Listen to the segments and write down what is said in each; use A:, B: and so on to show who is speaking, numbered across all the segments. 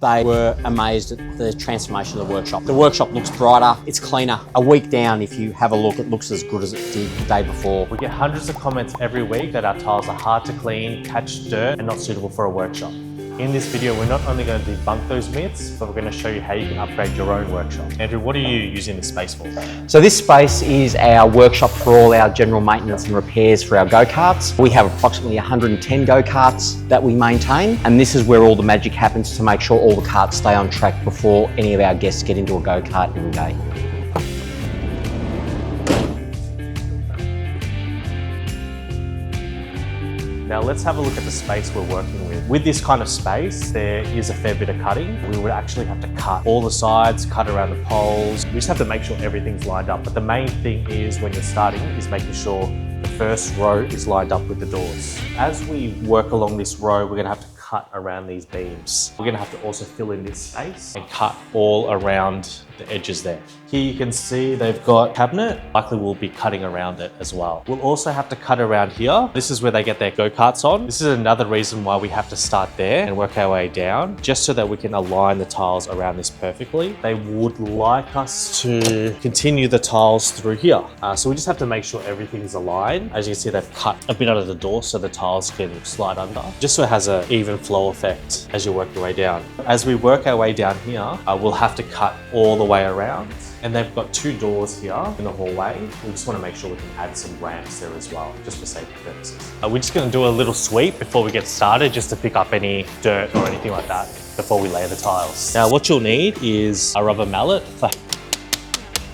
A: They were amazed at the transformation of the workshop. The workshop looks brighter, it's cleaner. A week down, if you have a look, it looks as good as it did the day before.
B: We get hundreds of comments every week that our tiles are hard to clean, catch dirt, and not suitable for a workshop. In this video, we're not only going to debunk those myths, but we're going to show you how you can upgrade your own workshop. Andrew, what are you using this space for?
A: So this space is our workshop for all our general maintenance and repairs for our go-karts. We have approximately 110 go-karts that we maintain, and this is where all the magic happens to make sure all the karts stay on track before any of our guests get into a go-kart every day.
B: Now let's have a look at the space we're working with. With this kind of space, there is a fair bit of cutting. We would actually have to cut all the sides, cut around the poles. We just have to make sure everything's lined up. But the main thing is when you're starting is making sure the first row is lined up with the doors. As we work along this row, we're gonna have to cut around these beams. We're gonna have to also fill in this space and cut all around the edges there. Here you can see they've got cabinet. Likely we'll be cutting around it as well. We'll also have to cut around here. This is where they get their go-karts on. This is another reason why we have to start there and work our way down, just so that we can align the tiles around this perfectly. They would like us to continue the tiles through here. So we just have to make sure everything's aligned. As you can see, they've cut a bit under the door so the tiles can slide under, just so it has an even flow effect as you work your way down. As we work our way down here, we'll have to cut all the way around. And they've got two doors here in the hallway. We just want to make sure we can add some ramps there as well, just for safety purposes. We're just going to do a little sweep before we get started, just to pick up any dirt or anything like that before we lay the tiles. Now what you'll need is a rubber mallet,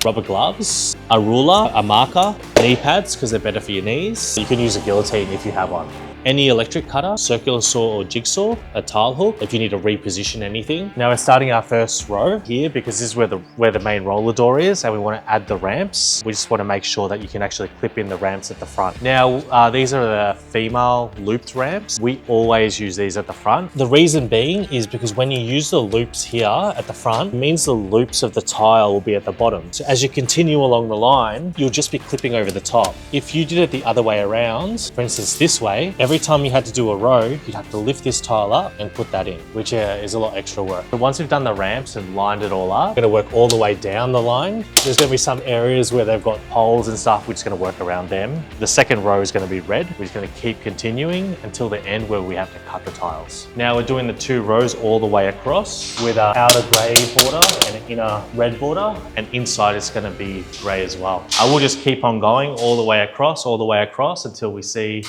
B: rubber gloves, a ruler, a marker, knee pads because they're better for your knees. You can use a guillotine if you have one. Any electric cutter, circular saw or jigsaw, a tile hook if you need to reposition anything. Now we're starting our first row here because this is where the main roller door is, and we want to add the ramps. We just want to make sure that you can actually clip in the ramps at the front. Now these are the female looped ramps. We always use these at the front. The reason being is because when you use the loops here at the front, it means the loops of the tile will be at the bottom. So as you continue along the line, you'll just be clipping over the top. If you did it the other way around, for instance this way, every time you had to do a row, you'd have to lift this tile up and put that in, which is a lot extra work. But once we've done the ramps and lined it all up, we're gonna work all the way down the line. There's gonna be some areas where they've got poles and stuff, we're just gonna work around them. The second row is gonna be red. We're just gonna keep continuing until the end where we have to cut the tiles. Now we're doing the two rows all the way across with an outer grey border and an inner red border, and inside it's gonna be grey as well. I will just keep on going all the way across until we see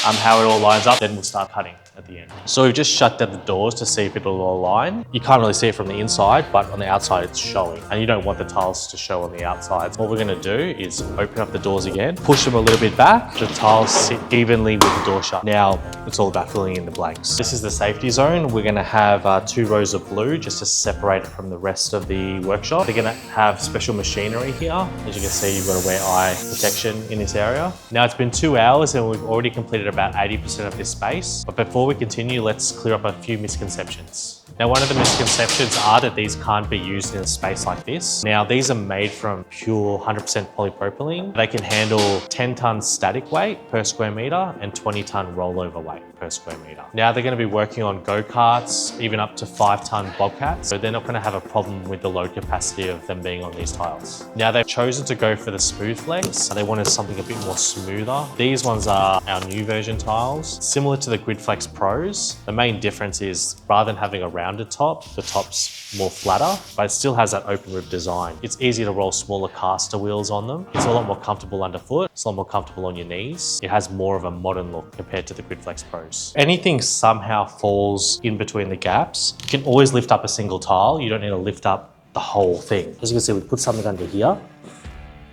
B: how it all lines up, then we'll start cutting at the end. So we've just shut down the doors to see if it'll all align. You can't really see it from the inside, but on the outside it's showing, and you don't want the tiles to show on the outside. What we're gonna do is open up the doors again, push them a little bit back, the tiles sit evenly with the door shut. Now it's all about filling in the blanks. This is the safety zone. We're gonna have 2 rows of blue just to separate it from the rest of the workshop. They're gonna have special machinery here. As you can see, you've got to wear eye protection in this area. Now it's been 2 hours and we've already completed about 80% of this space. But before we continue, let's clear up a few misconceptions. Now, one of the misconceptions are that these can't be used in a space like this. Now, these are made from pure 100% polypropylene. They can handle 10 tons static weight per square meter and 20 ton rollover weight per square meter. Now, they're going to be working on go-karts, even up to 5-ton bobcats. So they're not going to have a problem with the load capacity of them being on these tiles. Now, they've chosen to go for the smooth flex. They wanted something a bit more smoother. These ones are our new version tiles, similar to the GridFlex Pros. The main difference is rather than having a rounded top, the top's more flatter, but it still has that open rib design. It's easy to roll smaller caster wheels on them. It's a lot more comfortable underfoot. It's a lot more comfortable on your knees. It has more of a modern look compared to the GridFlex Pros. Anything somehow falls in between the gaps, you can always lift up a single tile. You don't need to lift up the whole thing. As you can see, we put something under here.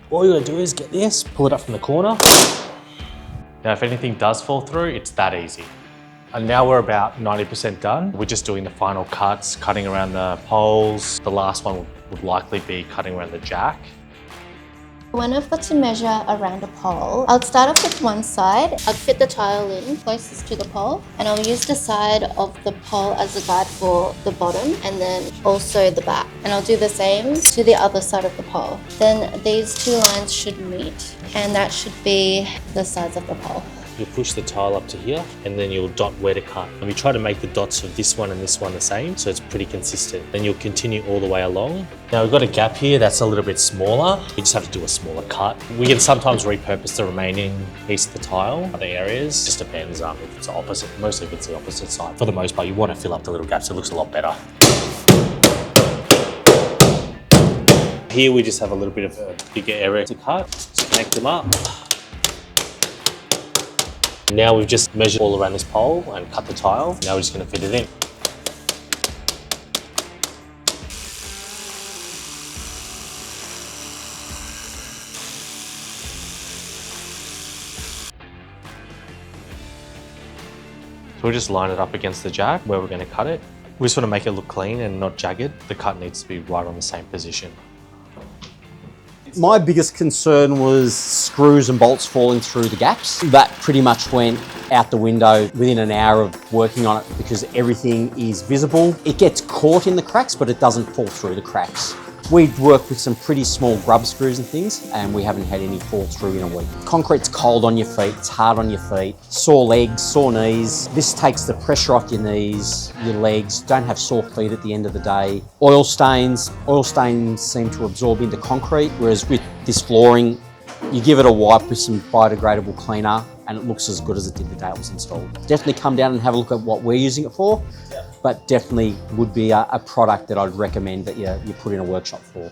B: All you gotta do is get this, pull it up from the corner. Now, if anything does fall through, it's that easy. And now we're about 90% done. We're just doing the final cuts, cutting around the poles. The last one would likely be cutting around the jack.
C: When I've got to measure around a pole, I'll start off with one side. I'll fit the tile in closest to the pole, and I'll use the side of the pole as a guide for the bottom, and then also the back. And I'll do the same to the other side of the pole. Then these two lines should meet, and that should be the sides of the pole.
B: You'll push the tile up to here and then you'll dot where to cut. And we try to make the dots of this one and this one the same, so it's pretty consistent. Then you'll continue all the way along. Now we've got a gap here that's a little bit smaller. You just have to do a smaller cut. We can sometimes repurpose the remaining piece of the tile, other areas. Just depends if it's the opposite. Mostly if it's the opposite side. For the most part, you want to fill up the little gaps so it looks a lot better. Here we just have a little bit of a bigger area to cut. Just connect them up. Now we've just measured all around this pole and cut the tile. Now we're just going to fit it in. So we'll just line it up against the jack where we're going to cut it. We just want to make it look clean and not jagged. The cut needs to be right on the same position.
A: My biggest concern was screws and bolts falling through the gaps. That pretty much went out the window within an hour of working on it because everything is visible. It gets caught in the cracks, but it doesn't fall through the cracks. We've worked with some pretty small grub screws and things, and we haven't had any fall through in a week. Concrete's cold on your feet, it's hard on your feet, sore legs, sore knees. This takes the pressure off your knees, your legs, don't have sore feet at the end of the day. Oil stains seem to absorb into concrete, whereas with this flooring, you give it a wipe with some biodegradable cleaner and it looks as good as it did the day it was installed. Definitely come down and have a look at what we're using it for, but definitely would be a product that I'd recommend that you put in a workshop for.